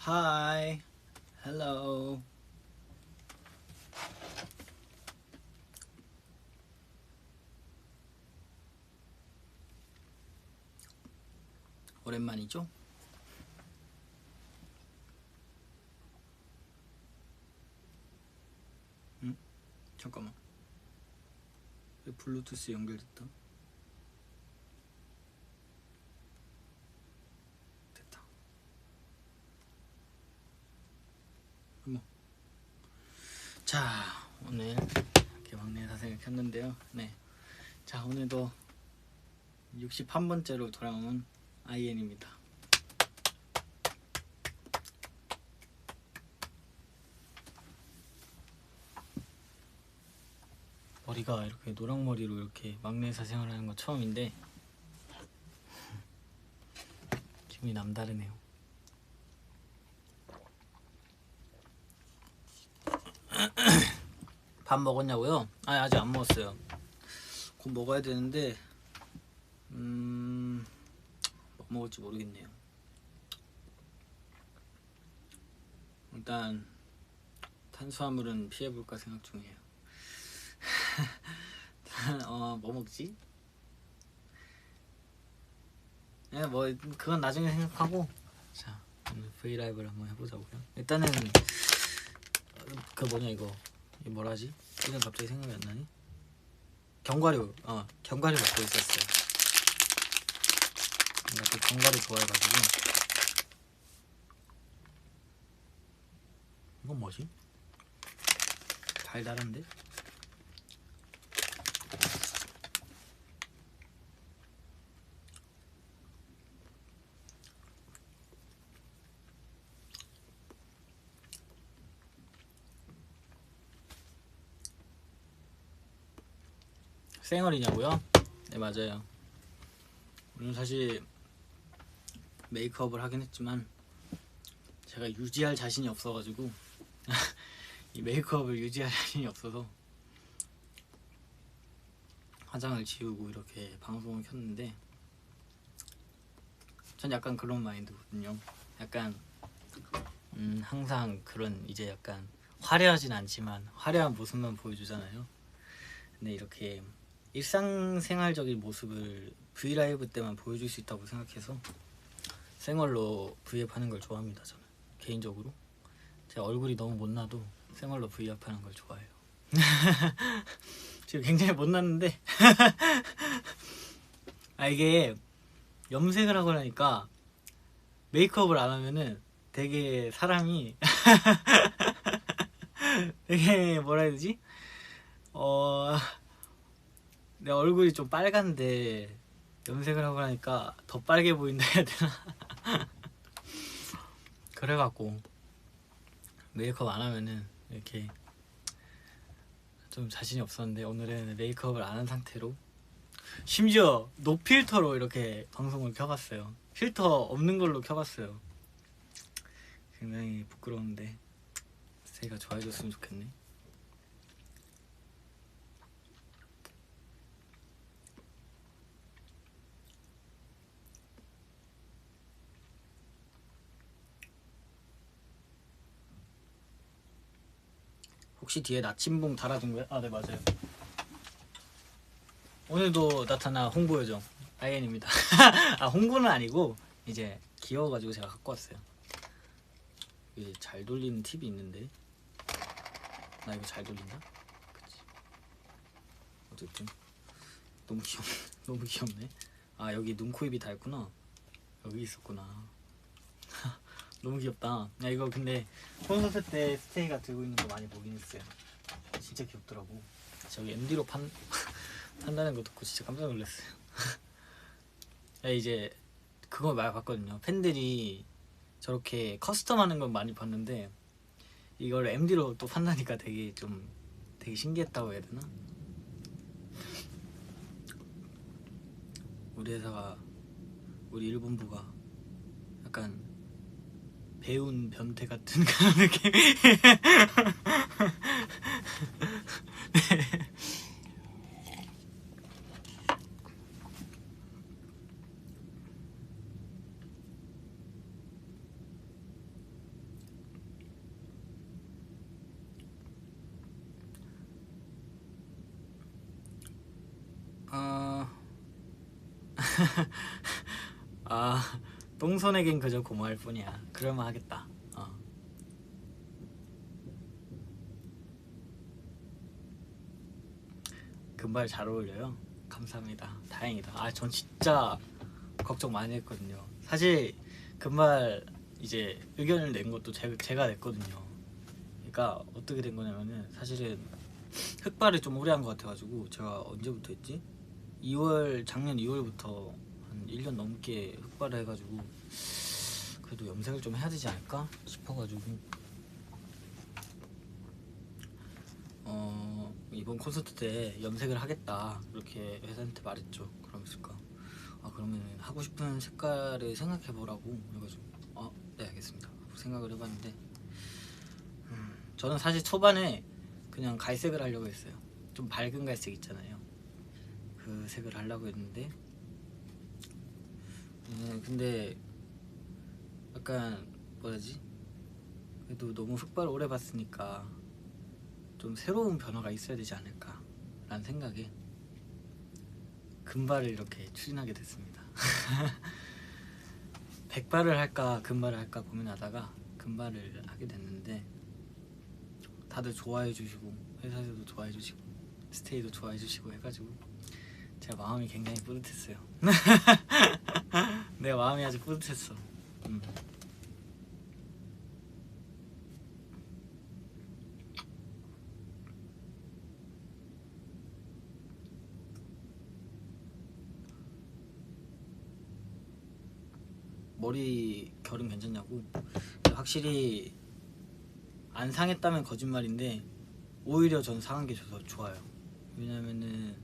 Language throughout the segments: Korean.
Hi, hello. 오랜만이죠? 잠깐만. 왜 블루투스 연결됐다? 됐다. 어머. 자, 오늘 이렇게 막내 사생을 켰는데요. 네. 자, 오늘도 61번째로 돌아온 IN입니다. 머리가 이렇게 노랑머리로 이렇게 막내 사생을 하는 건 처음인데 기분이 남다르네요. 밥 먹었냐고요? 아직 안 먹었어요. 곧 먹어야 되는데 뭐 먹을지 모르겠네요. 일단 탄수화물은 피해볼까 생각 중이에요. 뭐 먹지? 네, 뭐 그건 나중에 생각하고, 자 오늘 브이라이브를 한번 해보자고요. 일단은 그 뭐냐 이거 뭐라지? 이건 갑자기 생각이 안 나니? 견과류 견과류 먹고 있었어요. 내가 또 견과류 좋아해가지고. 이건 뭐지? 달달한데? 쌩얼이냐고요? 네 맞아요. 오늘 사실 메이크업을 하긴 했지만 제가 유지할 자신이 없어가지고 이 메이크업을 유지할 자신이 없어서 화장을 지우고 이렇게 방송을 켰는데, 전 약간 그런 마인드거든요. 약간 항상 그런 이제 약간 화려하진 않지만 화려한 모습만 보여주잖아요. 근데 이렇게 일상생활적인 모습을 브이라이브 때만 보여줄 수 있다고 생각해서 생얼로 브이앱 하는 걸 좋아합니다. 저는 개인적으로 제 얼굴이 너무 못나도 생얼로 브이앱 하는 걸 좋아해요. 지금 굉장히 못났는데 이게 염색을 하고 나니까 메이크업을 안 하면은 되게 사람이 되게 뭐라 해야 되지? 내 얼굴이 좀 빨간데 염색을 하고 나니까 더 빨개 보인다 해야 되나? 그래갖고 메이크업 안 하면은 이렇게 좀 자신이 없었는데, 오늘은 메이크업을 안 한 상태로, 심지어 노필터로 이렇게 방송을 켜봤어요. 필터 없는 걸로 켜봤어요. 굉장히 부끄러운데 세이가 좋아해줬으면 좋겠네. 혹시 뒤에 나침봉 달아둔 거야? 네 맞아요. 오늘도 나타나 홍보 요정 IN입니다. 홍보는 아니고 이제 귀여워가지고 제가 갖고 왔어요. 이게 잘 돌리는 팁이 있는데, 나 이거 잘 돌린다? 그치. 어쨌든 너무 귀엽네. 너무 귀엽네. 여기 눈, 코, 입이 다 있구나. 여기 있었구나. 너무 귀엽다. 이거 근데 콘서트 때 스테이가 들고 있는 거 많이 보긴 했어요. 진짜 귀엽더라고. 저기 MD로 판다는 거 듣고 진짜 깜짝 놀랐어요. 이제 그거 많이 봤거든요. 팬들이 저렇게 커스텀하는 건 많이 봤는데 이걸 MD로 또 판다니까 되게 신기했다고 해야 되나? 우리 회사가, 우리 일본부가 약간 배운 변태 같은 그런 느낌. 네. 아, 똥손에겐 그저 고마울 뿐이야. 그럴만 하겠다. 금발 잘 어울려요. 감사합니다. 다행이다. 전 진짜 걱정 많이 했거든요. 사실 금발 이제 의견을 낸 것도 제가 냈거든요. 그러니까 어떻게 된 거냐면은 사실은 흑발을 좀 오래 한 것 같아가지고 제가 언제부터 했지? 작년 2월부터 한 1년 넘게 흑발을 해가지고 그래도 염색을 좀 해야 되지 않을까 싶어가지고 이번 콘서트 때 염색을 하겠다 그렇게 회사한테 말했죠. 그러면서까 그러면 하고 싶은 색깔을 생각해보라고 그래가지고 네 알겠습니다 하고 생각을 해봤는데 저는 사실 초반에 그냥 갈색을 하려고 했어요. 좀 밝은 갈색 있잖아요. 그 색을 하려고 했는데 근데 약간 뭐라지? 그래도 너무 흑발을 오래 봤으니까 좀 새로운 변화가 있어야 되지 않을까 라는 생각에 금발을 이렇게 추진하게 됐습니다. 백발을 할까 금발을 할까 고민하다가 금발을 하게 됐는데 다들 좋아해 주시고 회사에서도 좋아해 주시고 스테이도 좋아해 주시고 해가지고 제 마음이 굉장히 뿌듯했어요. 내 마음이 아주 뿌듯했어. 머리 결은 괜찮냐고? 확실히 안 상했다면 거짓말인데 오히려 전 상한 게 좋아요. 왜냐면은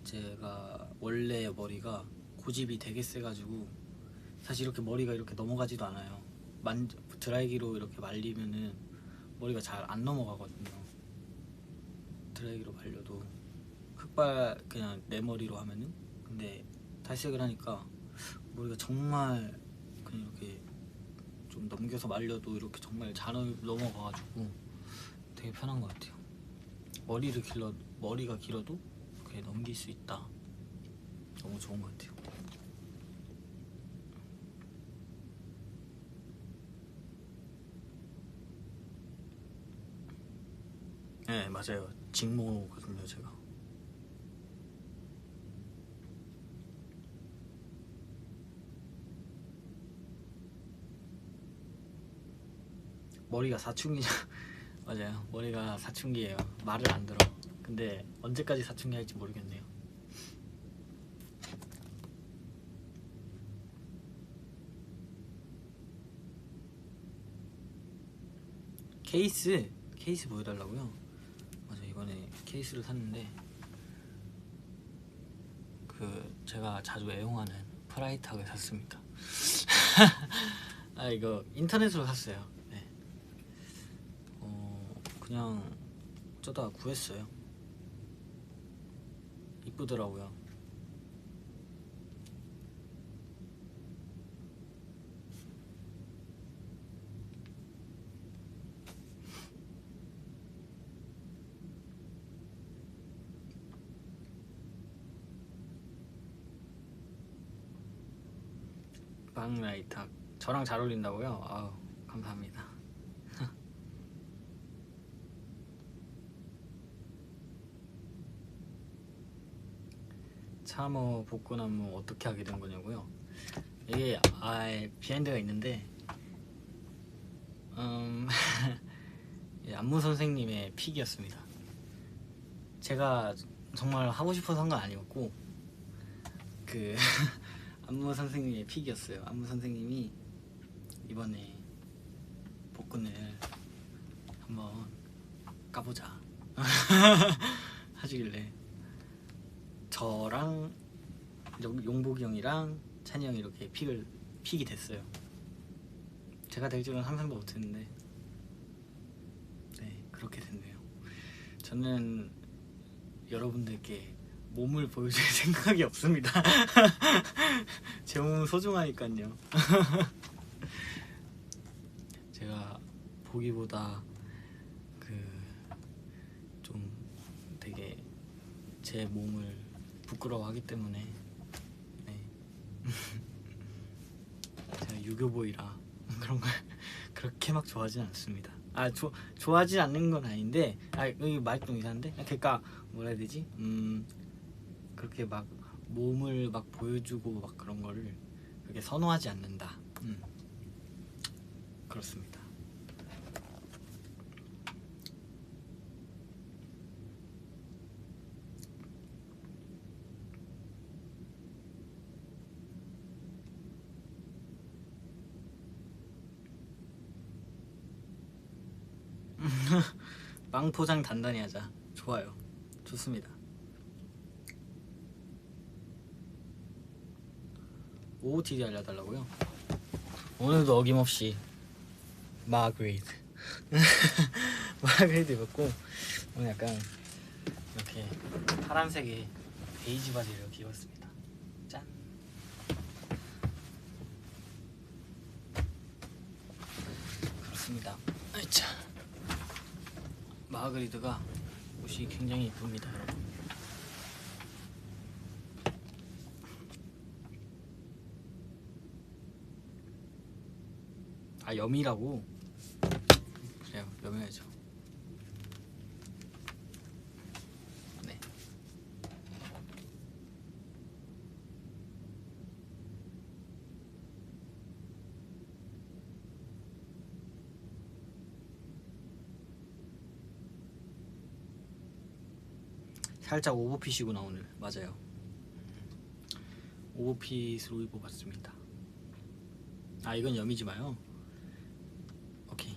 제가 원래 머리가 고집이 되게 세가지고 사실 이렇게 머리가 이렇게 넘어가지도 않아요. 드라이기로 이렇게 말리면은 머리가 잘 안 넘어가거든요. 드라이기로 말려도 흑발 그냥 내 머리로 하면은. 근데 탈색을 하니까 머리가 정말 그냥 이렇게 좀 넘겨서 말려도 이렇게 정말 잘 넘어가가지고 되게 편한 것 같아요. 머리가 길어도 그렇게 넘길 수 있다. 너무 좋은 것 같아요. 네 맞아요. 직모거든요 제가. 머리가 사춘기죠. 맞아요. 머리가 사춘기예요. 말을 안 들어. 근데 언제까지 사춘기 할지 모르겠네요. 케이스 보여달라고요? 맞아 이번에 케이스를 샀는데 제가 자주 애용하는 프라이탁을 샀습니다. 이거 인터넷으로 샀어요. 네. 그냥 어쩌다 구했어요. 이쁘더라고요. 방라이탁 저랑 잘 어울린다고요? 아우 감사합니다. 참어 볶고나무 어떻게 하게 된 거냐고요? 이게 비하인드가 있는데 안무 선생님의 픽이었습니다. 제가 정말 하고 싶어서 한 건 아니었고 안무 선생님의 픽이었어요. 안무 선생님이 이번에 복근을 한번 까보자 하시길래 저랑 용복이 형이랑 찬이 형이 이렇게 픽이 됐어요. 제가 될 줄은 상상도 못했는데 네 그렇게 됐네요. 저는 여러분들께 몸을 보여줄 생각이 없습니다. 제 몸은 소중하니까요. 제가 보기보다 좀 되게 제 몸을 부끄러워하기 때문에 네, 유교보이라 그런 걸 그렇게 막 좋아하진 않습니다. 좋아하지 않는 건 아닌데, 여기 말이 좀 이상한데, 그러니까 뭐라 해야 되지? 그렇게 막 몸을 막 보여주고 막 그런 거를 그렇게 선호하지 않는다. 그렇습니다. 빵 포장 단단히 하자. 좋아요. 좋습니다. OOTD 알려달라고요? 오늘도 어김없이 마그레이드 마그레이드 입었고, 오늘 약간 이렇게 파란색의 베이지 바지를 이렇게 입었습니다. 짠. 그렇습니다. 아이차. 마그리드가 옷이 굉장히 이쁩니다, 여러분. 염이라고? 그래요, 염해야죠. 네. 살짝 오버핏이구나 오늘. 맞아요. 오버핏으로 입어봤습니다. 이건 염이지 마요. 오케이.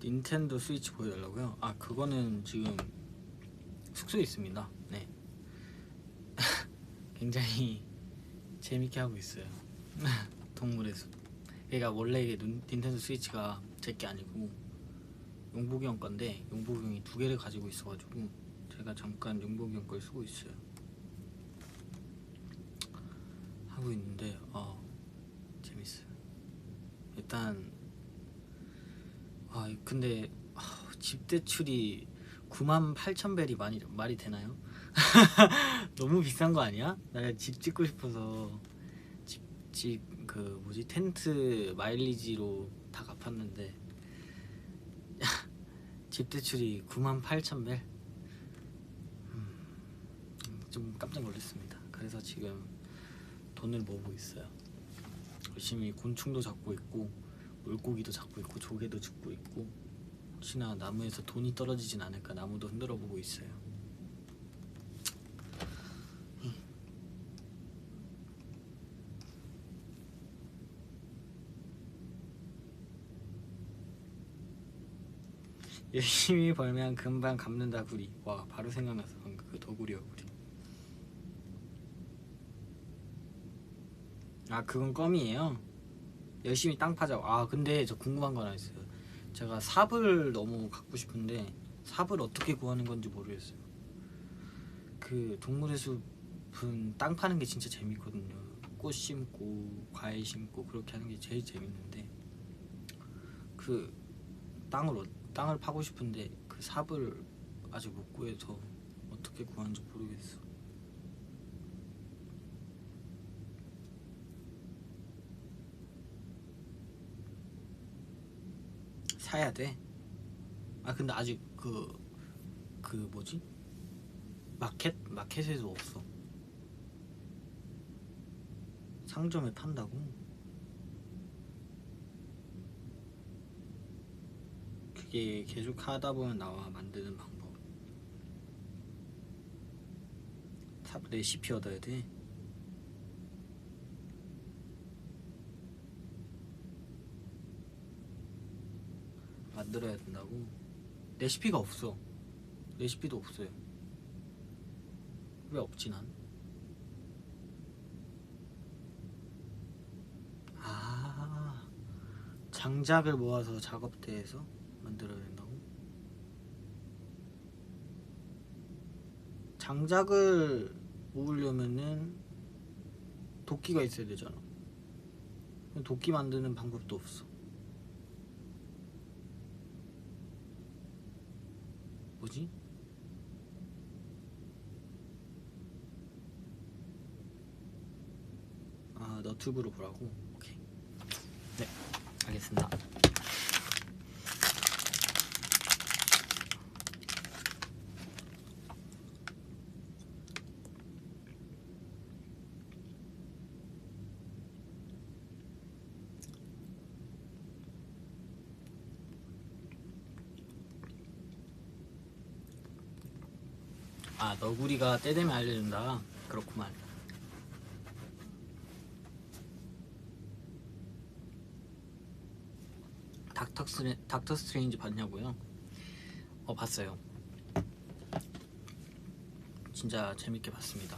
닌텐도 스위치 보여달라고요? 그거는 지금 숙소에 있습니다. 네. 굉장히 재밌게 하고 있어요. 동물의 숲. 그러니까 원래 이게 닌텐도 스위치가 제 게 아니고 용복이 형 건데, 용복이 형이 2개를 가지고 있어가지고 제가 잠깐 용복이 형 걸 쓰고 있어요. 하고 있는데 재밌어요. 일단 근데 집 대출이 98,000벨이 말이 되나요? 너무 비싼 거 아니야? 나 집 짓고 싶어서 텐트 마일리지로 다 갚았는데 집 대출이 98,000벨? 좀 깜짝 놀랐습니다. 그래서 지금 돈을 모으고 있어요. 열심히 곤충도 잡고 있고, 물고기도 잡고 있고, 조개도 줍고 있고, 혹시나 나무에서 돈이 떨어지진 않을까 나무도 흔들어 보고 있어요. 열심히 벌면 금방 갚는다 구리. 와, 바로 생각나서 방금 그 더구리요 구리. 그건 껌이에요. 열심히 땅 파자고. 근데 저 궁금한 거 하나 있어요. 제가 삽을 너무 갖고 싶은데 삽을 어떻게 구하는 건지 모르겠어요. 그 동물의 숲은 땅 파는 게 진짜 재밌거든요. 꽃 심고 과일 심고 그렇게 하는 게 제일 재밌는데, 그 땅을 파고 싶은데 그 삽을 아직 못 구해서 어떻게 구하는지 모르겠어. 사야 돼. 근데 아직 그 뭐지? 마켓에도 없어. 상점에 판다고? 그게 계속 하다 보면 나와, 만드는 방법. 삽 레시피 얻어야 돼. 만들어야 된다고? 레시피가 없어. 레시피도 없어요. 왜 없지 난? 장작을 모아서 작업대에서 만들어야 된다고? 장작을 모으려면은 도끼가 있어야 되잖아. 도끼 만드는 방법도 없어. 뭐지? 아, 너튜브로 보라고? 오케이. 네, 알겠습니다. 아, 너구리가 때 되면 알려준다. 그렇구만. 닥터 스트레인지 봤냐고요? 봤어요. 진짜 재밌게 봤습니다.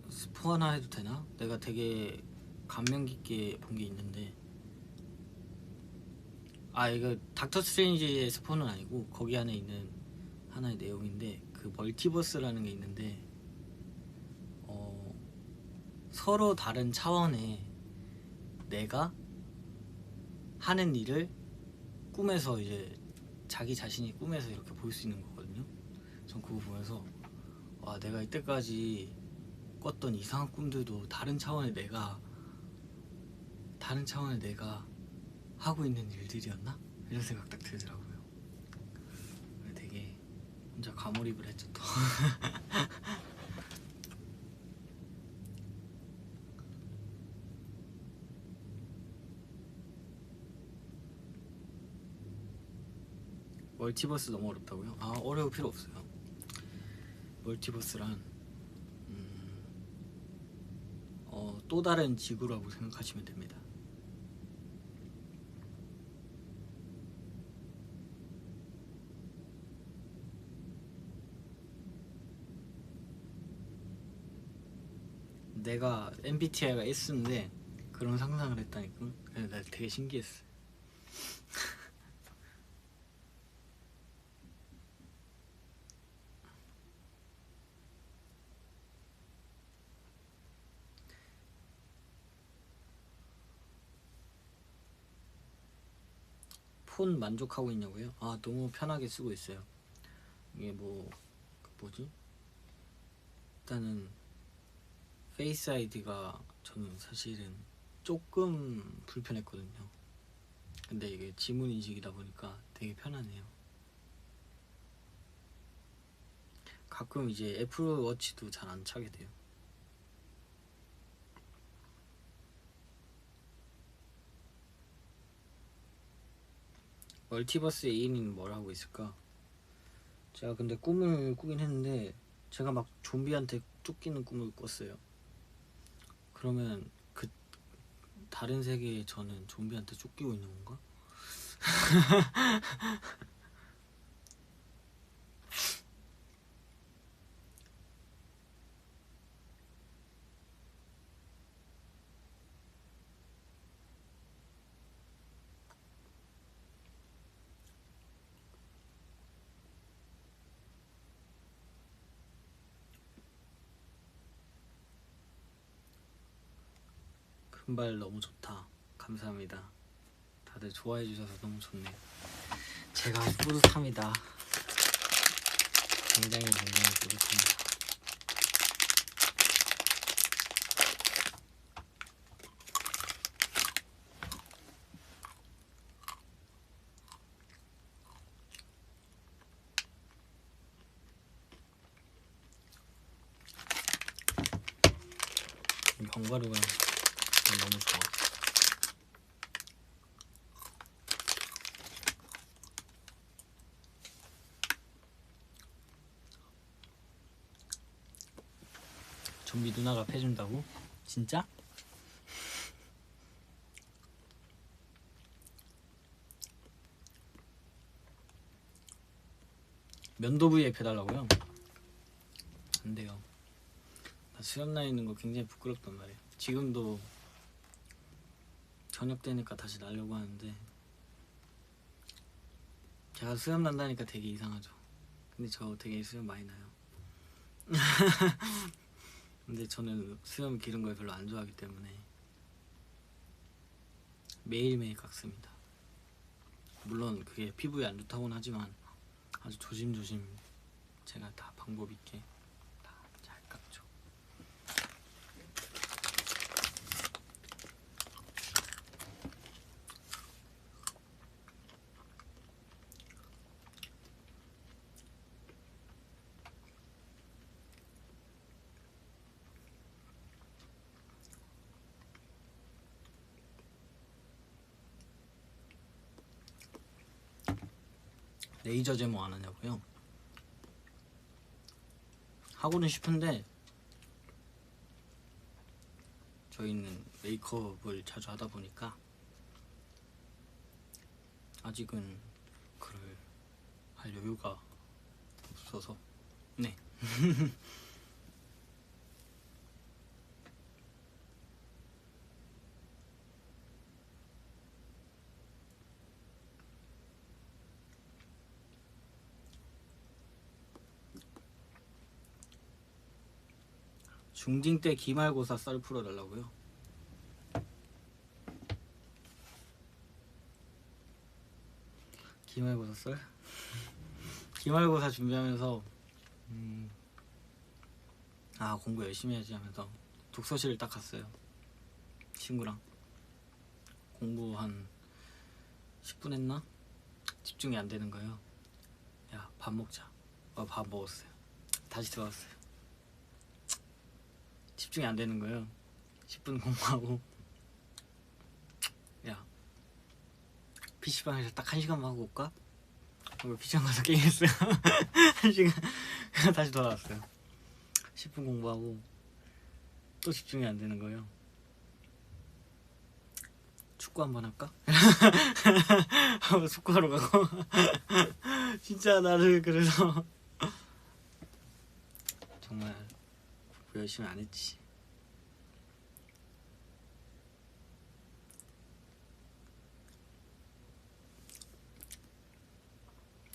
스포 하나 해도 되나? 내가 되게 감명 깊게 본 게 있는데, 아, 이거 닥터 스트레인지의 스포는 아니고 거기 안에 있는 하나의 내용인데, 그 멀티버스라는 게 있는데 서로 다른 차원의 내가 하는 일을 꿈에서 이제 자기 자신이 꿈에서 이렇게 볼 수 있는 거거든요. 전 그거 보면서 와, 내가 이때까지 꿨던 이상한 꿈들도 다른 차원의 내가 하고 있는 일들이었나? 이런 생각 딱 들더라고요. 되게 혼자 과몰입을 했죠 또. 멀티버스 너무 어렵다고요? 아, 어려울 필요 없어요. 멀티버스란 또 다른 지구라고 생각하시면 됩니다. 내가 MBTI가 S인데 그런 상상을 했다니까. 나 되게 신기했어. 폰 만족하고 있냐고요? 아, 너무 편하게 쓰고 있어요. 이게 뭐지? 일단은 페이스 아이디가 저는 사실은 조금 불편했거든요. 근데 이게 지문 인식이다 보니까 되게 편하네요. 가끔 이제 애플워치도 잘 안 차게 돼요. 멀티버스 애인이는 뭘 하고 있을까? 제가 근데 꿈을 꾸긴 했는데 제가 막 좀비한테 쫓기는 꿈을 꿨어요. 그러면 그 다른 세계에 저는 좀비한테 쫓기고 있는 건가? 금발 너무 좋다. 감사합니다. 다들 좋아해 주셔서 너무 좋네요. 제가 뿌듯합니다. 굉장히 뿌듯합니다. 이 견과류가 너무 좋아. 좀비 누나가 패준다고? 진짜? 면도부위에 패달라고요? 안 돼요. 나 수염 나 있는 거 굉장히 부끄럽단 말이에요. 지금도 저녁 되니까 다시 나려고 하는데 제가 수염 난다니까 되게 이상하죠. 근데 저 되게 수염 많이 나요. 근데 저는 수염 기른 걸 별로 안 좋아하기 때문에 매일매일 깎습니다. 물론 그게 피부에 안 좋다고는 하지만 아주 조심조심 제가 다 방법 있게 다 잘 깎죠. 레이저 제모 안 하냐고요? 하고는 싶은데 저희는 메이크업을 자주 하다 보니까 아직은 그럴 할 여유가 없어서. 네. 중딩 때 기말고사 썰 풀어달라고요? 기말고사 썰? 기말고사 준비하면서 공부 열심히 해야지 하면서 독서실을 딱 갔어요. 친구랑 공부 한 10분 했나? 집중이 안 되는 거예요. 야, 밥 먹자. 밥 먹었어요. 다시 들어왔어요. 집중이 안 되는 거예요. 10분 공부하고, 야, PC방에서 딱 1시간만 하고 올까? 그리고 PC방 가서 게임했어요. 1시간 다시 돌아왔어요. 10분 공부하고 또 집중이 안 되는 거예요. 축구 한번 할까? 하고 축구하러 가고. 진짜 나를 그래서 정말 공부 열심히 안 했지.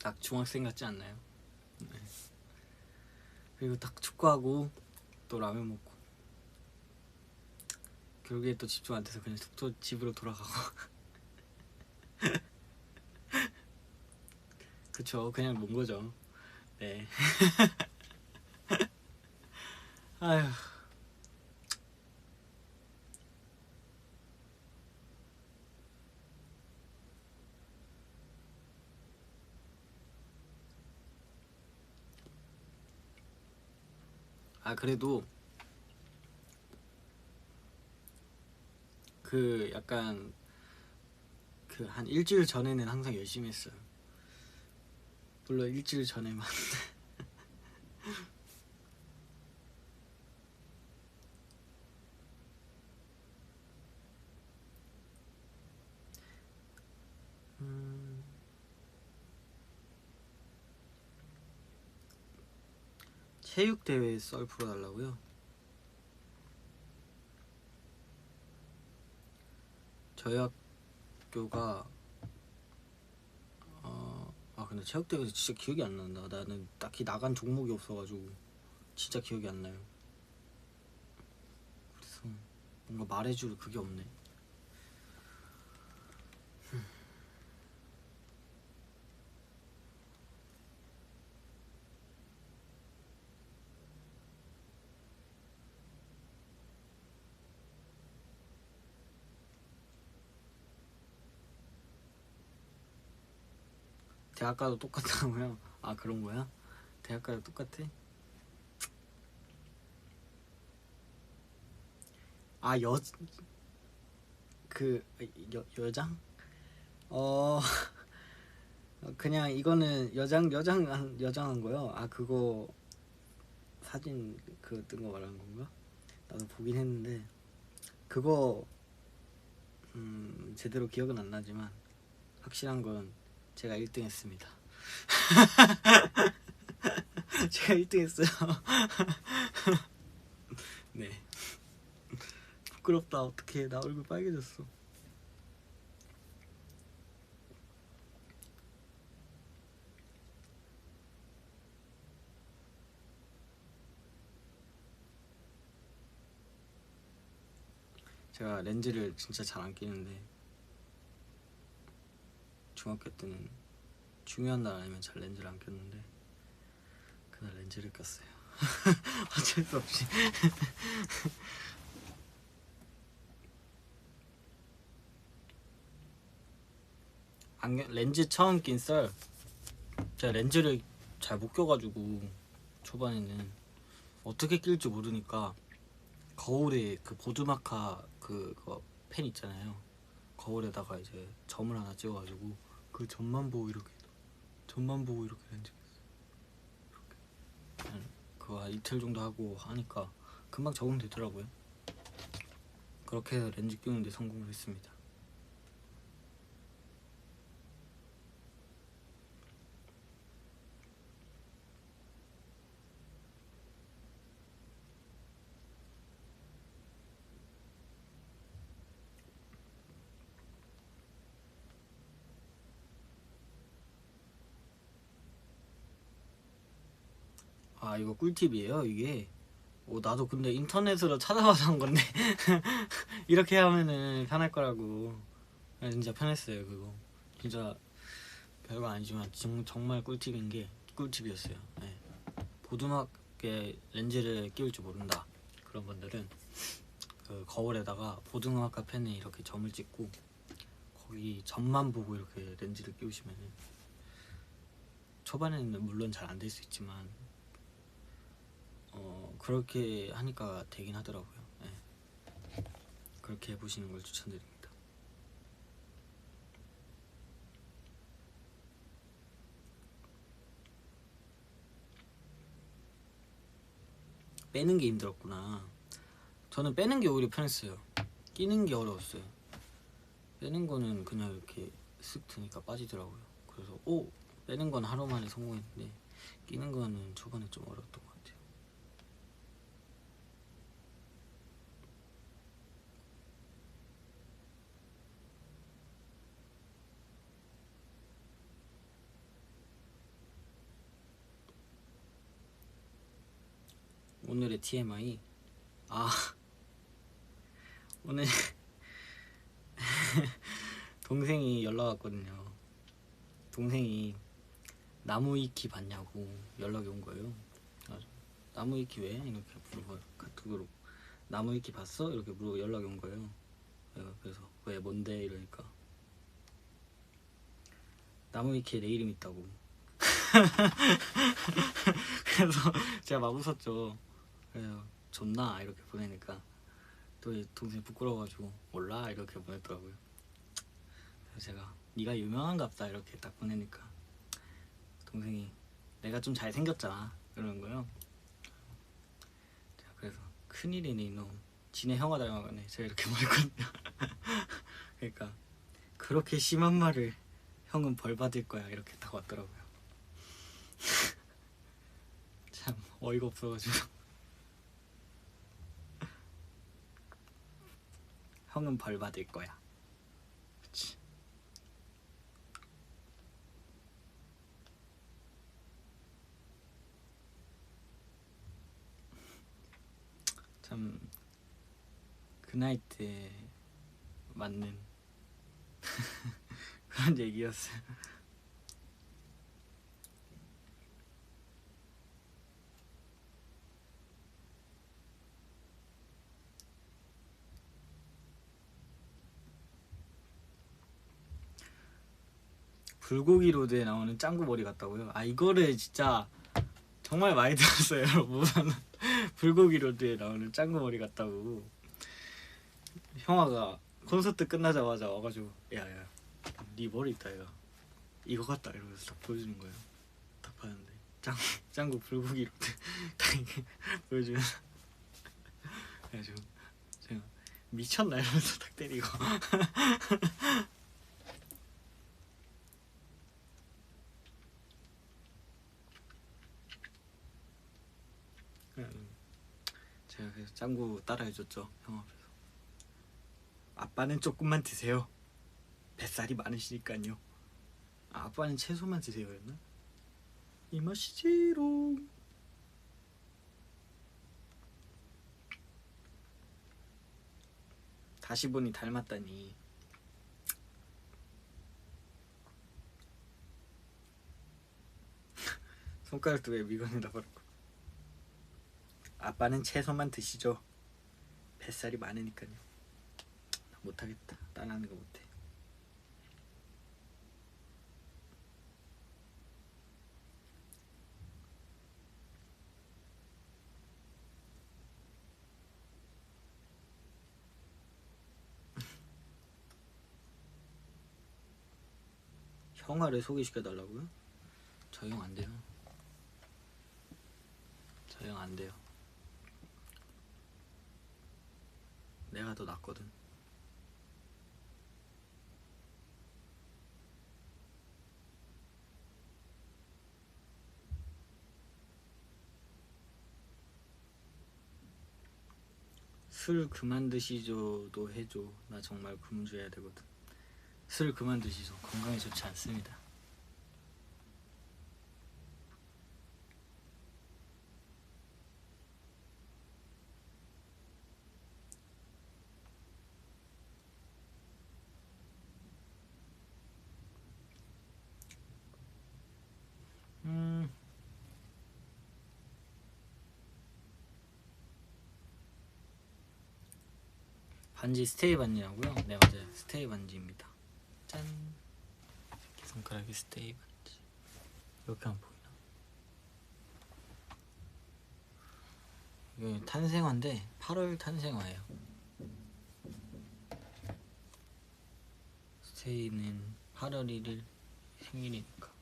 딱 중학생 같지 않나요? 네. 그리고 딱 축구하고 또 라면 먹고 결국에 또 집중 안 돼서 그냥 집으로 돌아가고. 그쵸, 그냥 논 거죠. 네. 아휴. 그래도 그 약간 그 한 일주일 전에는 항상 열심히 했어요. 물론 일주일 전에만. 체육대회 썰 풀어달라고요? 저희 학교가 근데 체육대회에서 진짜 기억이 안 난다. 나는 딱히 나간 종목이 없어가지고 진짜 기억이 안 나요. 그래서 뭔가 말해줄 그게 없네. 대학가도 똑같다고요? 그런 거야? 대학가도 똑같아? 여장? 그냥 이거는 여장한 거요. 그거 사진 뜬 거 말하는 건가? 나도 보긴 했는데 그거 제대로 기억은 안 나지만 확실한 건 제가 1등 했습니다. 제가 1등 했어요. 네. 부끄럽다. 어떡해. 나 얼굴 빨개졌어. 제가 렌즈를 진짜 잘 안 끼는데 중학교 때는 중요한 날 아니면 잘 렌즈를 안 꼈는데 그날 렌즈를 꼈어요. 어쩔 수 없이. 안경 렌즈 처음 낀 썰. 제가 렌즈를 잘 못 껴가지고 초반에는 어떻게 낄지 모르니까 거울에 그 보드마카 그거 펜 있잖아요. 거울에다가 이제 점을 하나 찍어가지고 그 점만 보고 이렇게 렌즈 꼈어요. 이렇게 그거 한 이틀 정도 하고 하니까 금방 적응되더라고요. 그렇게 해서 렌즈 끼우는데 성공을 했습니다. 아 이거 꿀팁이에요 이게. 나도 근데 인터넷으로 찾아봐서 한 건데 이렇게 하면은 편할 거라고. 진짜 편했어요 그거. 진짜 별거 아니지만 정말 꿀팁인 게 꿀팁이었어요. 네. 보드막에 렌즈를 끼울 줄 모른다 그런 분들은 그 거울에다가 보드마카 펜에 이렇게 점을 찍고 거기 점만 보고 이렇게 렌즈를 끼우시면은 초반에는 물론 잘 안 될 수 있지만 그렇게 하니까 되긴 하더라고요. 네. 그렇게 해보시는 걸 추천드립니다. 빼는 게 힘들었구나. 저는 빼는 게 오히려 편했어요. 끼는 게 어려웠어요. 빼는 거는 그냥 이렇게 쓱 드니까 빠지더라고요. 그래서 빼는 건 하루 만에 성공했는데 끼는 거는 초반에 좀 어려웠던 것 같아요. 오늘의 TMI. 오늘 동생이 연락 왔거든요. 동생이 나무 위키 봤냐고 연락이 온 거예요. 나무 위키 왜? 이렇게 물어봐요. 카톡으로 나무 위키 봤어? 이렇게 물어 연락이 온 거예요. 그래서 왜 뭔데 이러니까 나무 위키에 내 이름 있다고. 그래서 제가 막 웃었죠. 그래서 존나 이렇게 보내니까 또 동생이 부끄러워가지고 몰라 이렇게 보냈더라고요. 그래서 제가 네가 유명한갑다 이렇게 딱 보내니까 동생이 내가 좀 잘생겼잖아 이러는 거예요. 그래서 큰일이네 이놈, 지네 형아 닮아가네 제가 이렇게 보냈거든요. 그러니까 그렇게 심한 말을 형은 벌 받을 거야 이렇게 딱 왔더라고요. 참 어이가 없어가지고 형은 벌 받을 거야. 그치. 참 그 나이 때 맞는 그런 얘기였어요. 불고기 로드에 나오는 짱구 머리 같다고요? 이거를 진짜 정말 많이 들었어요 여러분. 불고기 로드에 나오는 짱구 머리 같다고. 형아가 콘서트 끝나자마자 와가지고 야야 네 머리 있다 얘가 이거 같다 이러면서 딱 보여주는 거예요. 딱 봤는데 짱구 불고기 로드 딱 이렇게 보여주면서 그래가지고 제가 미쳤나 이러면서 딱 때리고 제가 그래서 짱구 따라해줬죠 형 앞에서. 아빠는 조금만 드세요. 뱃살이 많으시니까요. 아빠는 채소만 드세요였나? 이 맛이지롱. 다시 보니 닮았다니. 손가락도 왜 미건이라 버렸고. 아빠는 채소만 드시죠. 뱃살이 많으니까요. 못하겠다. 따라하는 거 못해. 형아를 소개시켜 달라고요? 저 형 안 돼요. 저 형 안 돼요. 내가 더 낫거든. 술 그만 드시죠도 해줘. 나 정말 금주해야 되거든. 술 그만 드시죠. 건강에 좋지 않습니다. 반지 스테이 반지라고요? 네 맞아요. 스테이 반지입니다. 짠. 손가락이 스테이 반지. 이렇게 하면 보이나? 이게 탄생화인데 8월 탄생화예요. 스테이는 8월 1일 생일이니까.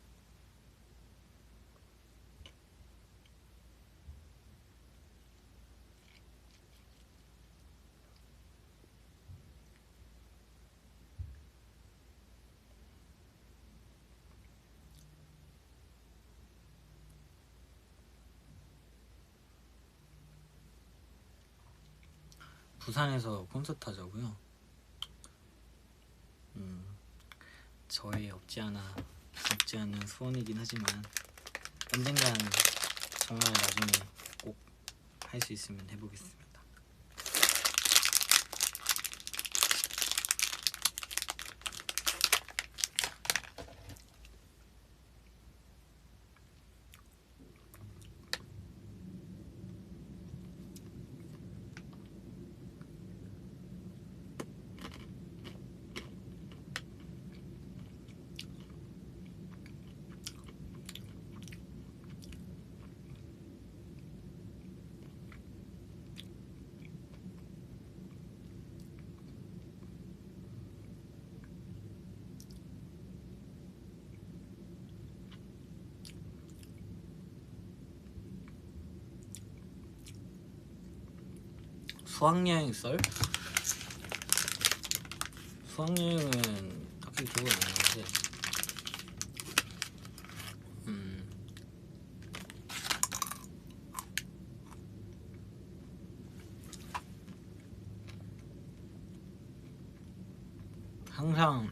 부산에서 콘서트 하자고요? 저의 없지 않은 소원이긴 하지만 언젠간 정말 나중에 꼭 할 수 있으면 해보겠습니다. 수학여행 썰? 수학여행은 딱히 기억이 안 나는데 항상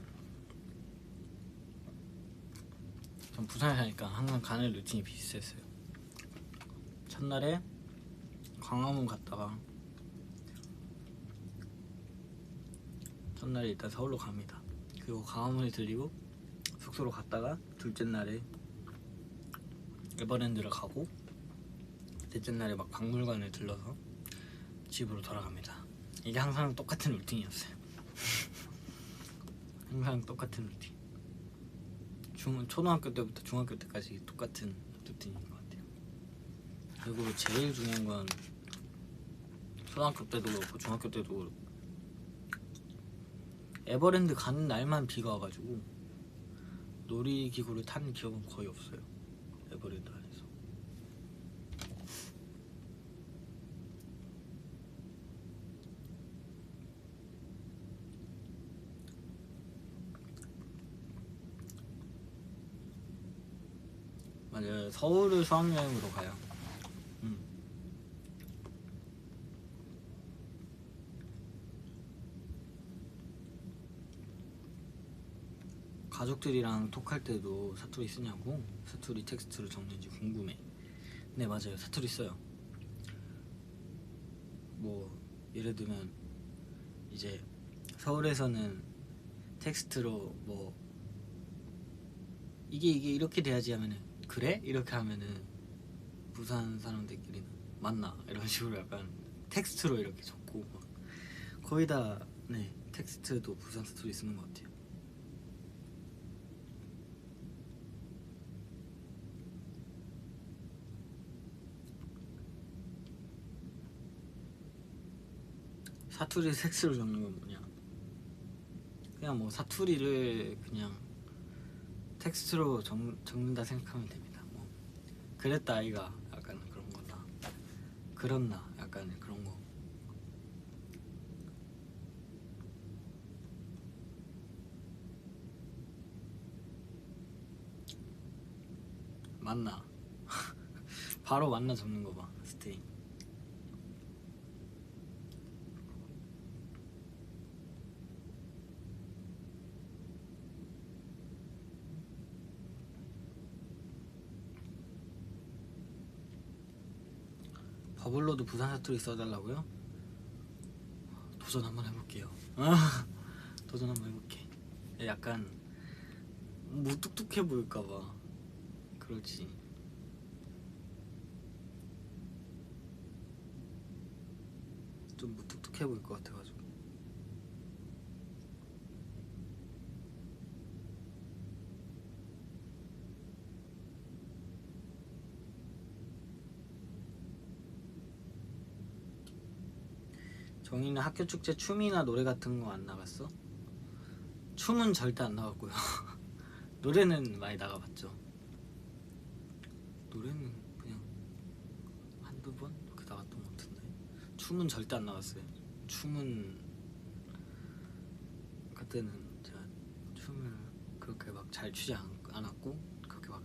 전 부산에 사니까 항상 가는 루틴이 비슷했어요. 첫날에 광화문 갔다가 첫날에 일단 서울로 갑니다. 그리고 광화문에 들리고 숙소로 갔다가 둘째 날에 에버랜드를 가고 셋째 날에 막 박물관을 들러서 집으로 돌아갑니다. 이게 항상 똑같은 루틴이었어요. 항상 똑같은 루틴. 초등학교 때부터 중학교 때까지 똑같은 루틴인 것 같아요. 그리고 제일 중요한 건 초등학교 때도 그렇고 중학교 때도 그렇고 에버랜드 가는 날만 비가 와가지고 놀이기구를 탄 기억은 거의 없어요. 에버랜드 안에서. 맞아요. 서울을 수학여행으로 가요. 가족들이랑 톡할 때도 사투리 쓰냐고. 사투리 텍스트로 적는지 궁금해. 네 맞아요. 사투리 써요. 뭐 예를 들면 이제 서울에서는 텍스트로 뭐 이게 이렇게 돼야지 하면은 그래? 이렇게 하면은 부산 사람들끼리는 맞나 이런 식으로 약간 텍스트로 이렇게 적고 막 거의 다 네 텍스트도 부산 사투리 쓰는 것 같아요. 사투리 텍스트로 적는 건 뭐냐? 그냥 뭐 사투리를 그냥 텍스트로 적는다 생각하면 됩니다. 뭐 그랬다 아이가 약간 그런 거나 그렇나 약간 그런 거. 맞나? 바로 맞나 적는 거 봐. 스테이. 버블로도 부산 사투리 써달라고요? 도전 한번 해볼게요. 도전 한번 해볼게. 약간 무뚝뚝해 보일까봐 그렇지. 좀 무뚝뚝해 보일 것 같아가지고. 정희는 학교 축제 춤이나 노래 같은 거 안 나갔어? 춤은 절대 안 나갔고요. 노래는 많이 나가봤죠. 노래는 그냥 한두 번 이렇게 나갔던 것 같은데 춤은 절대 안 나갔어요. 춤은 그때는 제가 춤을 그렇게 막 잘 추지 않았고 그렇게 막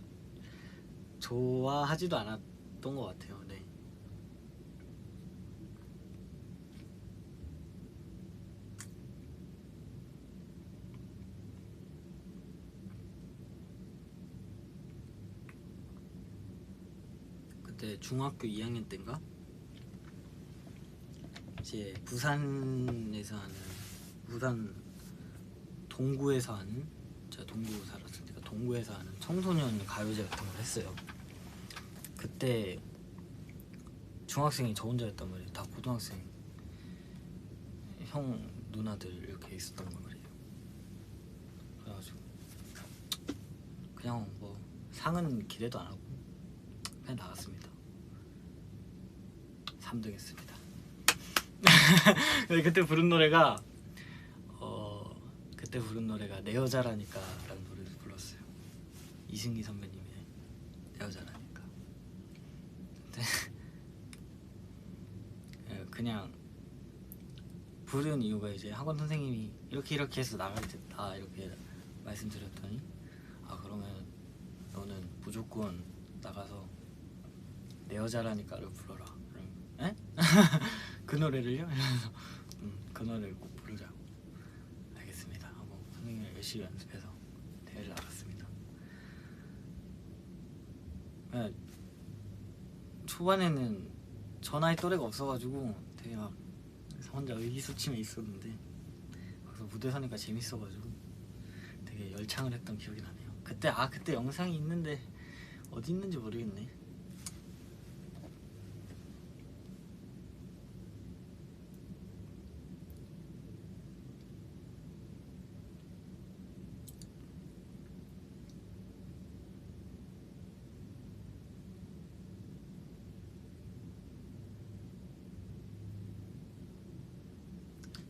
좋아하지도 않았던 것 같아요. 네. 그때 중학교 2학년 때인가 이제 부산에서 하는 부산 동구에서 하는 제가 동구 살았으니까 동구에서 하는 청소년 가요제 같은 걸 했어요. 그때 중학생이 저 혼자였단 말이에요. 다 고등학생 형 누나들 이렇게 있었던 거 말이에요. 그래가지고 그냥 뭐 상은 기대도 안 하고 그냥 나갔습니다. 3등 했습니다. 그때 부른 노래가 그때 부른 노래가 내 여자라니까 라는 노래를 불렀어요. 이승기 선배님의 내 여자라니까. 그냥 부른 이유가 이제 학원 선생님이 이렇게 해서 나가야 됐다 이렇게 말씀드렸더니 아 그러면 너는 무조건 나가서 내 여자라니까를 불러라. 그럼 에? 그 노래를요? 이러면서 그 노래를 꼭 부르자고. 알겠습니다 하고 선생님이 열심히 연습해서 대회를 나갔습니다. 초반에는 저 나이 또래가 없어가지고 되게 막 혼자 의기소침해 있었는데 그래서 무대 서니까 재밌어가지고 되게 열창을 했던 기억이 나네요. 그때 영상이 있는데 어디 있는지 모르겠네.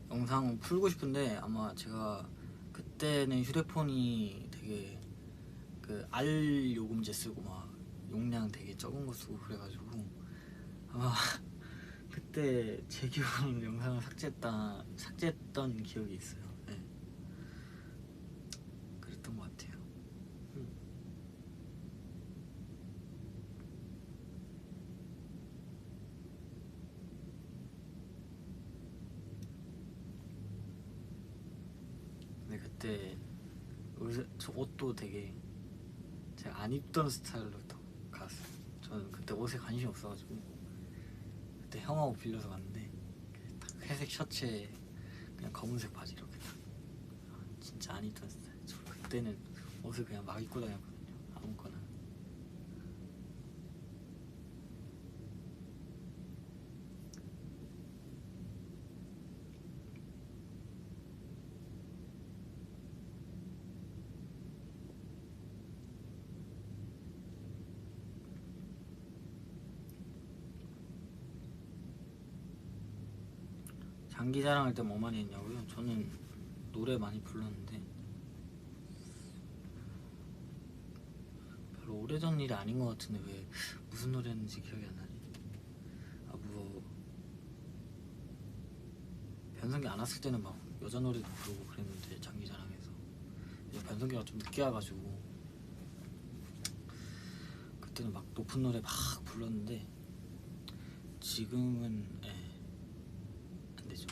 영상 풀고 싶은데 아마 제가 그때는 휴대폰이 되게 그 R 요금제 쓰고 막 용량 되게 적은 거 쓰고 그래가지고 아마 그때 제 기억으로는 영상을 삭제했던 기억이 있어요. 네. 그랬던 것 같아요. 근데 그때 저 옷도 되게 제가 안 입던 스타일로 갔어요. 저는 그때 옷에 관심이 없어가지고 그때 형아 옷 빌려서 갔는데 딱 회색 셔츠에 그냥 검은색 바지 이렇게 딱 진짜 안 입던 스타일. 저 그때는 옷을 그냥 막 입고 다녔거든요. 아무거나. 장기 자랑할 때 뭐 많이 했냐고요? 저는 노래 많이 불렀는데 별로 오래전 일이 아닌 것 같은데 왜 무슨 노래였는지 기억이 안 나지? 아 뭐 변성기 안 왔을 때는 막 여자 노래도 부르고 그랬는데 장기 자랑에서 이제 변성기가 좀 늦게 와가지고 그때는 막 높은 노래 막 불렀는데 지금은 안 되죠.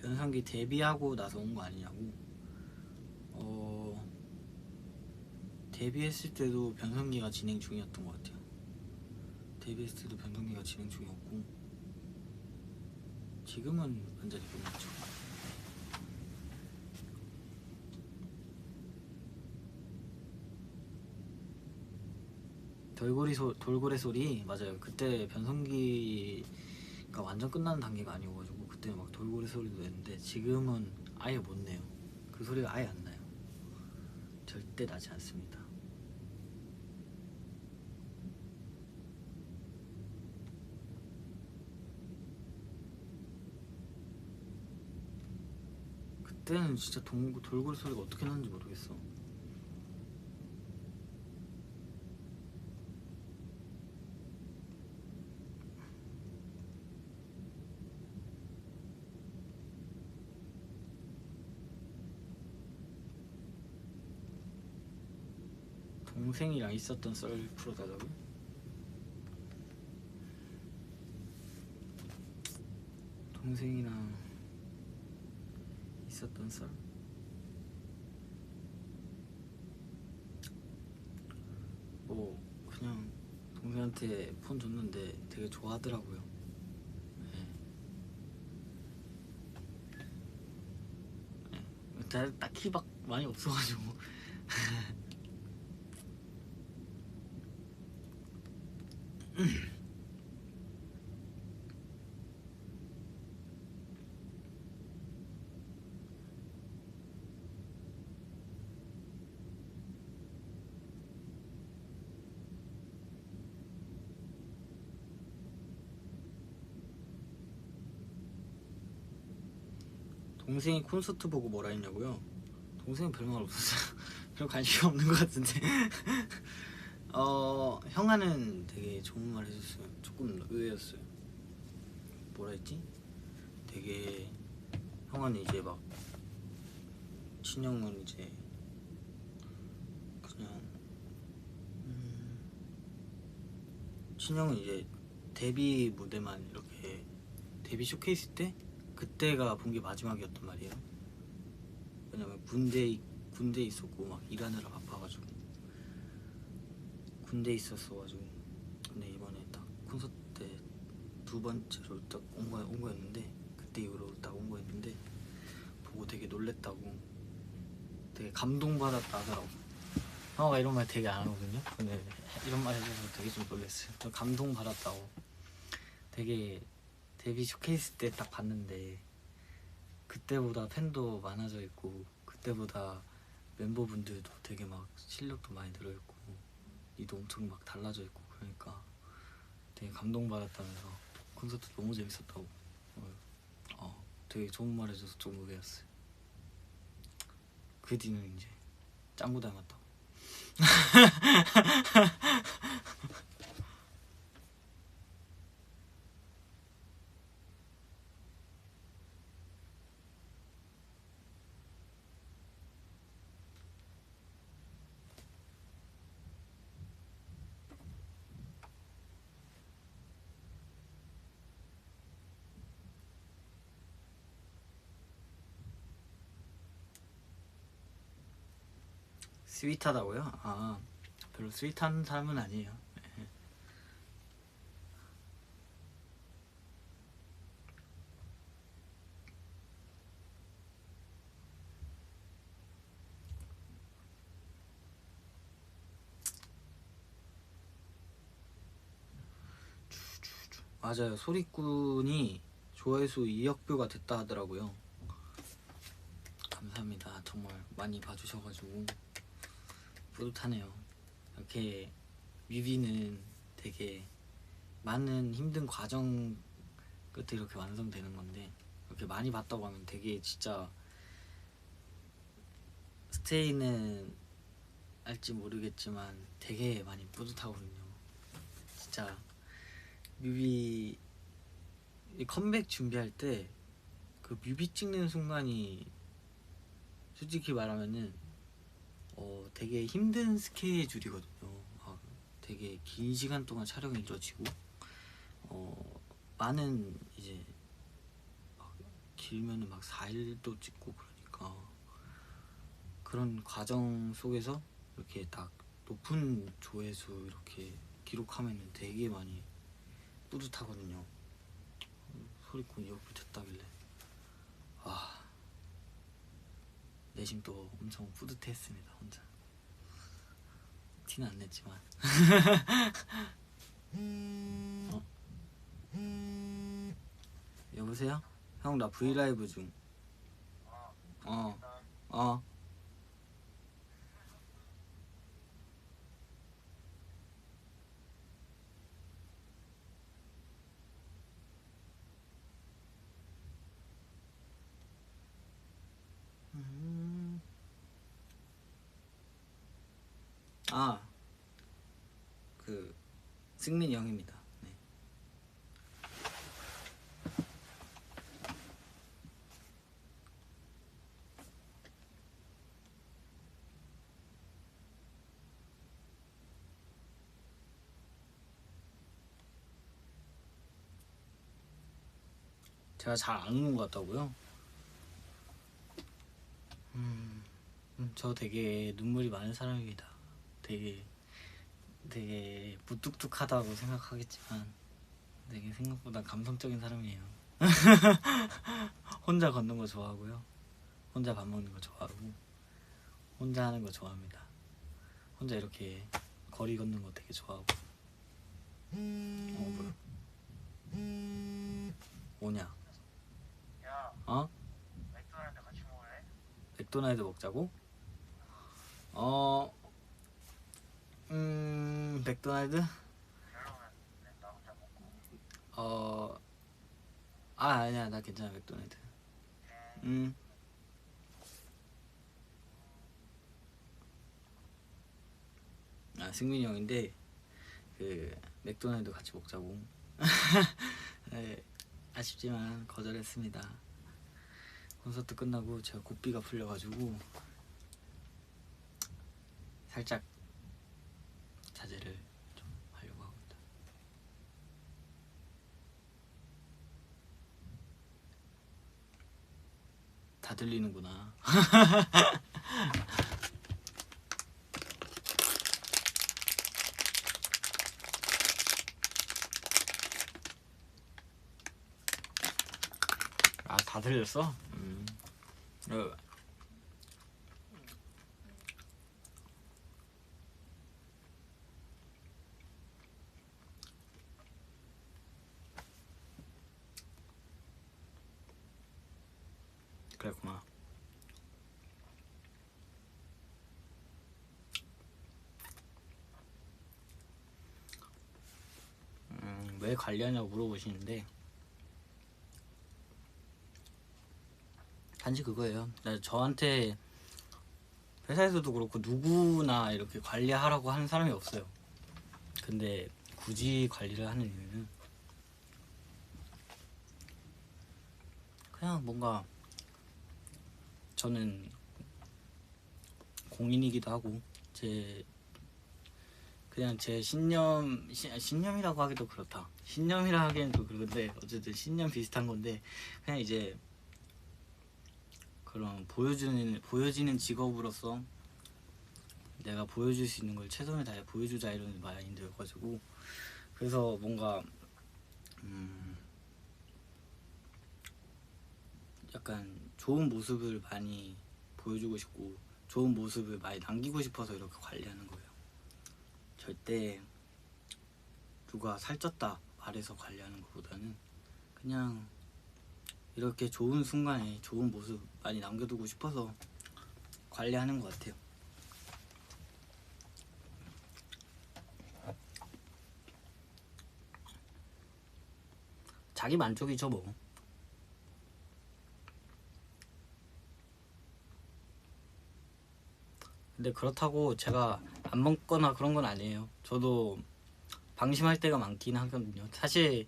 변성기 데뷔하고 나서 온 거 아니냐고? 데뷔했을 때도 변성기가 진행 중이었던 것 같아요. 데뷔했을 때도 변성기가 진행 중이었고 지금은 완전히 끝났죠. 돌고래 소리 맞아요. 그때 변성기가 완전 끝나는 단계가 아니어가지고 그때 막 돌고래 소리도 냈는데 지금은 아예 못 내요. 그 소리가 아예 안 나요. 절대 나지 않습니다. 그때는 진짜 돌고래 소리가 어떻게 나는지 모르겠어. 동생이랑 있었던 썰 풀어달라고? 동생이랑 있었던 썰? 뭐 그냥 동생한테 폰 줬는데 되게 좋아하더라고요. 네. 네. 딱히 막 많이 없어가지고 동생이 콘서트 보고 뭐라 했냐고요? 동생은 별말 없었어요. 별 관심이 없는 것 같은데 형아는 되게 좋은 말 해줬어요. 조금 의외였어요. 뭐라 했지? 되게 형아는 이제 막 친형은 이제 그냥 친형은 이제 데뷔 무대만 이렇게 데뷔 쇼케이스 때 그때가 본 게 마지막이었단 말이에요. 왜냐면 군대 있었고 막 일하느라 바빠가지고 군대 있었어가지고 근데 이번에 딱 콘서트 때 두 번째로 딱 온 거였는데 그때 이후로 딱 온 거였는데 보고 되게 놀랬다고 되게 감동받았다 하더라고. 형아가 이런 말 되게 안 하거든요. 근데 이런 말 해줘서 되게 좀 놀랬어요. 저 감동받았다고. 되게 데뷔 쇼케이스 때 딱 봤는데 그때보다 팬도 많아져 있고 그때보다 멤버분들도 되게 막 실력도 많이 늘어있고 니도 엄청 막 달라져 있고 그러니까 되게 감동받았다면서 콘서트 너무 재밌었다고 되게 좋은 말 해줘서 좀 의외였어요. 그 뒤는 이제 짱구 닮았다고. 스윗하다고요? 아 별로 스윗한 사람은 아니에요. 맞아요. 소리꾼이 조회수 2억뷰가 됐다 하더라고요. 감사합니다. 정말 많이 봐주셔가지고 뿌듯하네요. 이렇게 뮤비는 되게 많은 힘든 과정 끝에 이렇게 완성되는 건데, 이렇게 많이 봤다고 하면 되게 진짜 스테이는 알지 모르겠지만 되게 많이 뿌듯하거든요. 진짜 뮤비 컴백 준비할 때 그 뮤비 찍는 순간이 솔직히 말하면은 되게 힘든 스케줄이거든요. 되게 긴 시간 동안 촬영이 이루어지고 많은 이제 길면은 막 4일도 찍고 그러니까 그런 과정 속에서 이렇게 딱 높은 조회수 이렇게 기록하면은 되게 많이 뿌듯하거든요. 소리꾼 이렇게 됐다길래 내심 또 엄청 뿌듯했습니다. 혼자 티는 안 냈지만. 여보세요? 형 나 브이라이브 중. 어. 어. 아, 그 승민이 형입니다. 네. 제가 잘 안 우는 것 같다고요? 저 되게 눈물이 많은 사람입니다. 되게 무뚝뚝하다고 생각하겠지만 되게 생각보다 감성적인 사람이에요. 혼자 걷는 거 좋아하고요. 혼자 밥 먹는 거 좋아하고 혼자 하는 거 좋아합니다. 혼자 이렇게 거리 걷는 거 되게 좋아하고. 뭐야? 뭐냐? 어? 맥도날드 같이 먹을래? 맥도날드 먹자고? 맥도날드? 아니야, 나 괜찮아. 맥도날드. 승민이 형인데 그 맥도날드 같이 먹자고. 네, 아쉽지만 거절했습니다. 콘서트 끝나고 제가 고삐가 풀려가지고 살짝 자제를 좀 하려고 하고 있다. 다 들리는구나. 다 들렸어? 그랬구나. 왜 관리하냐고 물어보시는데 단지 그거예요. 저한테 회사에서도 그렇고 누구나 이렇게 관리하라고 하는 사람이 없어요. 근데 굳이 관리를 하는 이유는 그냥 뭔가 저는 공인이기도 하고 그냥 제 신념이라고 하기도 그렇다. 신념이라 하기엔 또 그런데 어쨌든 신념 비슷한 건데 그냥 이제 그런 보여지는 직업으로서 내가 보여줄 수 있는 걸 최선을 다해 보여주자 이런 마인드여가지고 그래서 뭔가 약간 좋은 모습을 많이 보여주고 싶고 좋은 모습을 많이 남기고 싶어서 이렇게 관리하는 거예요. 절대 누가 살쪘다 바래서 관리하는 것보다는 그냥 이렇게 좋은 순간에 좋은 모습 많이 남겨두고 싶어서 관리하는 것 같아요. 자기 만족이죠 뭐. 근데 그렇다고 제가 안 먹거나 그런 건 아니에요. 저도 방심할 때가 많긴 하거든요. 사실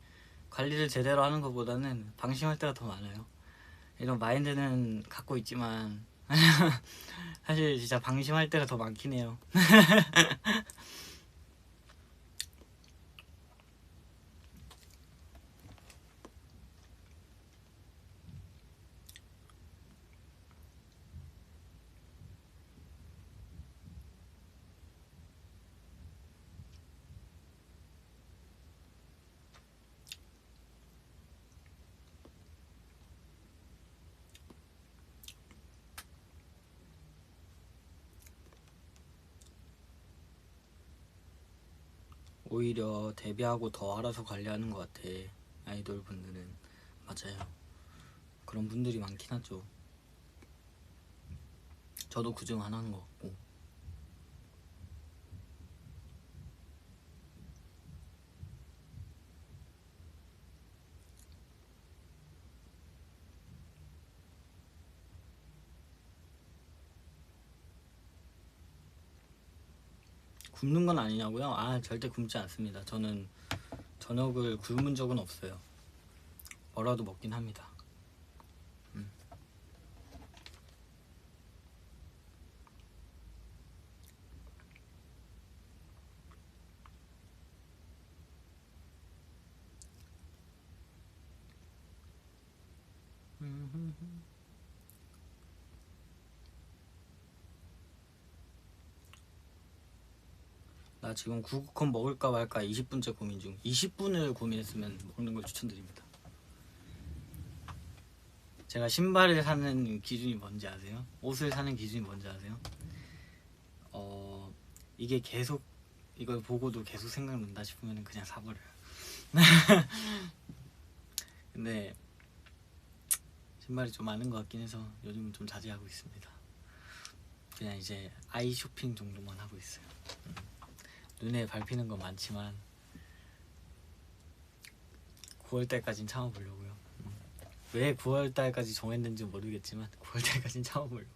관리를 제대로 하는 것보다는 방심할 때가 더 많아요. 이런 마인드는 갖고 있지만 사실 진짜 방심할 때가 더 많긴 해요. 오히려 데뷔하고 더 알아서 관리하는 것 같아. 아이돌 분들은. 맞아요. 그런 분들이 많긴 하죠. 저도 그중 하나인 것 같고. 굶는 건 아니냐고요? 아, 절대 굶지 않습니다. 저는 저녁을 굶은 적은 없어요. 뭐라도 먹긴 합니다. 나 지금 구구콘 먹을까 말까 20분째 고민 중. 20분을 고민했으면 먹는 걸 추천드립니다. 제가 신발을 사는 기준이 뭔지 아세요? 옷을 사는 기준이 뭔지 아세요? 이게 계속 이걸 보고도 계속 생각난다 싶으면 그냥 사버려요. 근데 신발이 좀 많은 것 같긴 해서 요즘은 좀 자제하고 있습니다. 그냥 이제 아이 쇼핑 정도만 하고 있어요. 눈에 밟히는 건 많지만 9월달까진 참아보려고요. 왜 9월달까지 정했는지 모르겠지만 9월달까진 참아보려고.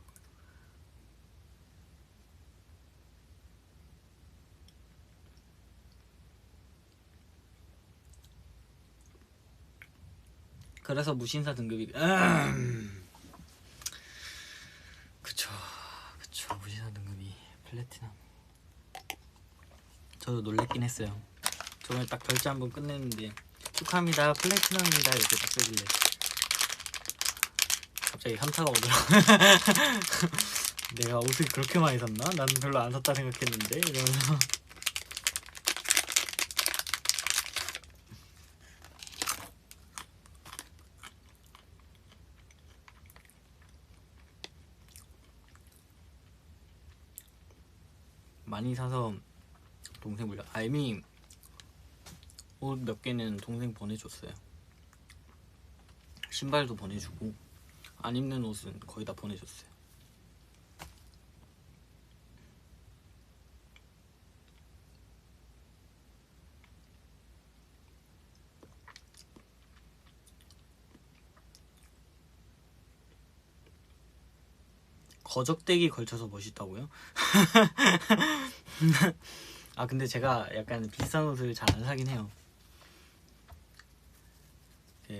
그래서 무신사 등급이 그쵸 무신사 등급이 플래티넘. 저도 놀랬긴 했어요. 저번에 딱 결제 한번 끝냈는데 축하합니다 플래티넘입니다 이렇게 딱 쓰길래 갑자기 현타가 오더라고요. 내가 옷을 그렇게 많이 샀나? 나는 별로 안 샀다 생각했는데 이러면서. 많이 사서 동생 물려. 이미 옷 몇 개는 동생 보내줬어요. 신발도 보내주고 안 입는 옷은 거의 다 보내줬어요. 거적대기 걸쳐서 멋있다고요? 아 근데 제가 약간 비싼 옷을 잘 안 사긴 해요.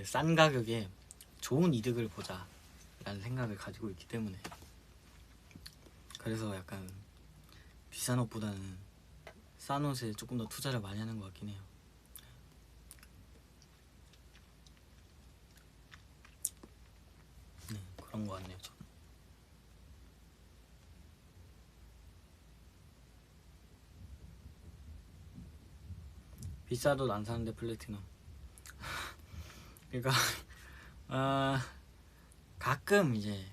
싼 가격에 좋은 이득을 보자 라는 생각을 가지고 있기 때문에 그래서 약간 비싼 옷보다는 싼 옷에 조금 더 투자를 많이 하는 것 같긴 해요. 네, 그런 것 같네요. 저는. 비싸도 안 사는데 플래티넘. 그러니까 가끔 이제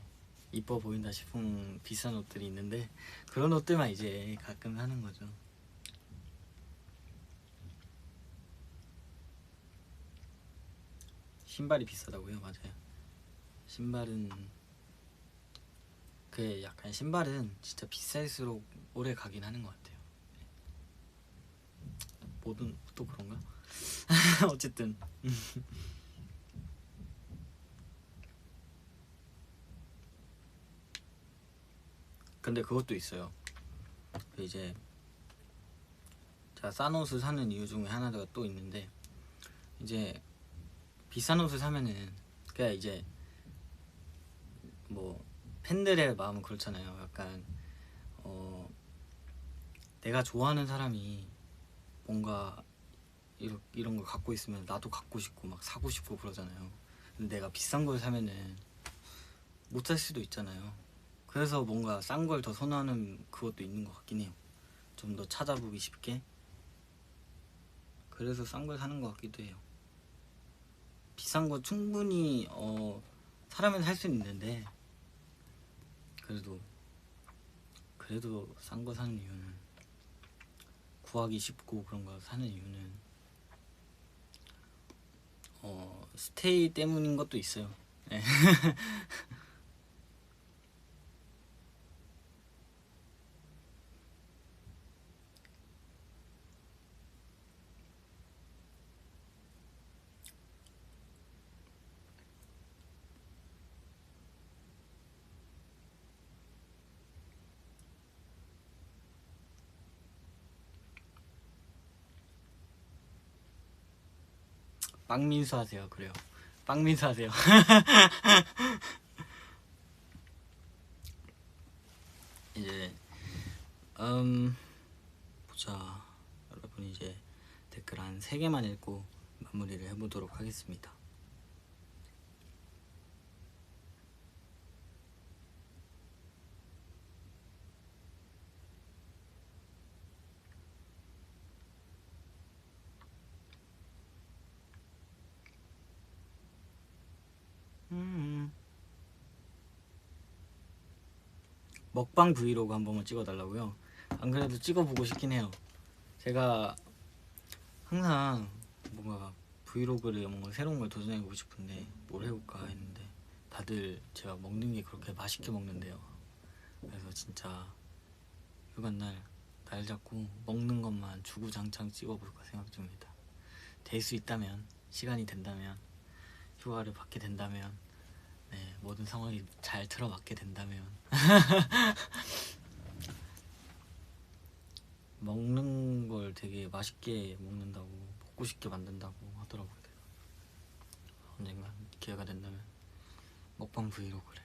이뻐 보인다 싶은 비싼 옷들이 있는데 그런 옷들만 이제 가끔 하는 거죠. 신발이 비싸다고요? 맞아요. 신발은 그 약간 신발은 진짜 비쌀수록 오래 가긴 하는 것 같아요. 뭐든 또 그런가? 어쨌든 근데 그것도 있어요. 이제 제가 싼 옷을 사는 이유 중에 하나가 또 있는데, 이제 비싼 옷을 사면은 그냥 이제 뭐 팬들의 마음은 그렇잖아요. 약간 내가 좋아하는 사람이 뭔가 이런 걸 갖고 있으면 나도 갖고 싶고 막 사고 싶고 그러잖아요. 근데 내가 비싼 걸 사면은 못 살 수도 있잖아요. 그래서 뭔가 싼 걸 더 선호하는 그것도 있는 것 같긴 해요. 좀 더 찾아보기 쉽게. 그래서 싼 걸 사는 것 같기도 해요. 비싼 거 충분히 사람은 살 수는 있는데, 그래도 싼 거 사는 이유는, 구하기 쉽고 그런 거 사는 이유는 스테이 때문인 것도 있어요. 네. 빵민수 하세요. 그래요. 빵민수 하세요. 이제 보자. 여러분 이제 댓글 한 3개만 읽고 마무리를 해보도록 하겠습니다. 먹방 브이로그 한 번만 찍어달라고요? 안 그래도 찍어보고 싶긴 해요. 제가 항상 뭔가 브이로그를 뭔가 새로운 걸 도전해보고 싶은데 뭘 해볼까 했는데, 다들 제가 먹는 게 그렇게 맛있게 먹는데요. 그래서 진짜 휴가날 날 잡고 먹는 것만 주구장창 찍어볼까 생각 중입니다. 될 수 있다면, 시간이 된다면, 휴가를 받게 된다면, 네, 모든 상황이 잘 틀어맞게 된다면 먹는 걸 되게 맛있게 먹는다고, 먹고 싶게 만든다고 하더라고요. 언젠가 기회가 된다면 먹방 브이로그를.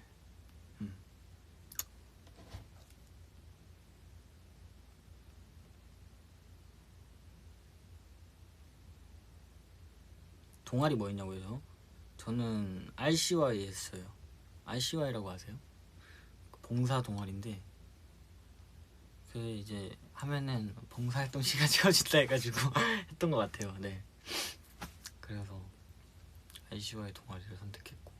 동아리 뭐 했냐고요? 저는 RCY 했어요. RCY라고 아세요? 봉사 동아리인데, 그 이제 하면은 봉사활동 시간 채워진다 해가지고 했던 것 같아요. 네. 그래서 RCY 동아리를 선택했고,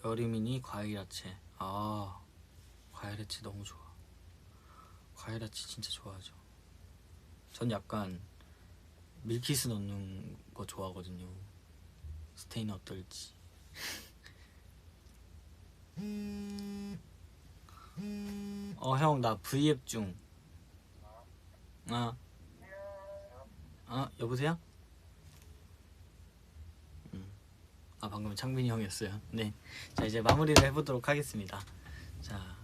여름이니 과일야채. 아, 과일야채 너무 좋아. 과일야채 진짜 좋아하죠. 전 약간 밀키스 넣는 거 좋아하거든요. 스테이는 어떨지. 형 나 V앱 중. 아, 여보세요? 방금 창빈이 형이었어요. 네. 자, 이제 마무리를 해보도록 하겠습니다. 자,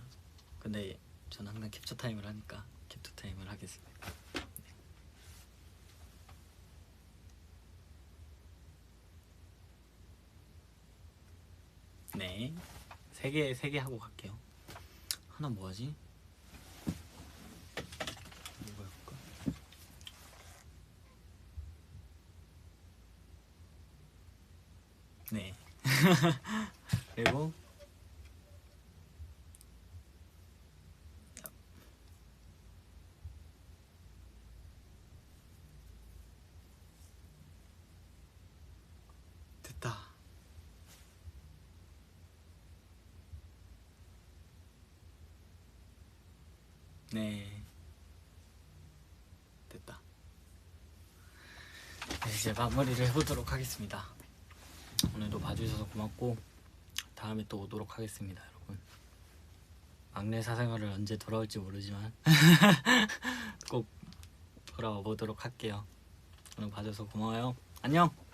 근데 저는 항상 캡처 타임을 하니까 캡처 타임을 하겠습니다. 네. 세 개 하고 갈게요. 하나 뭐 하지? 이거 해볼까? 네. 그리고 됐다. 네, 됐다. 네, 이제 마무리를 해보도록 하겠습니다. 오늘도 봐주셔서 고맙고 다음에 또 오도록 하겠습니다, 여러분. 막내 사생활을 언제 돌아올지 모르지만 꼭 돌아와 보도록 할게요. 오늘 봐줘서 고마워요. 안녕.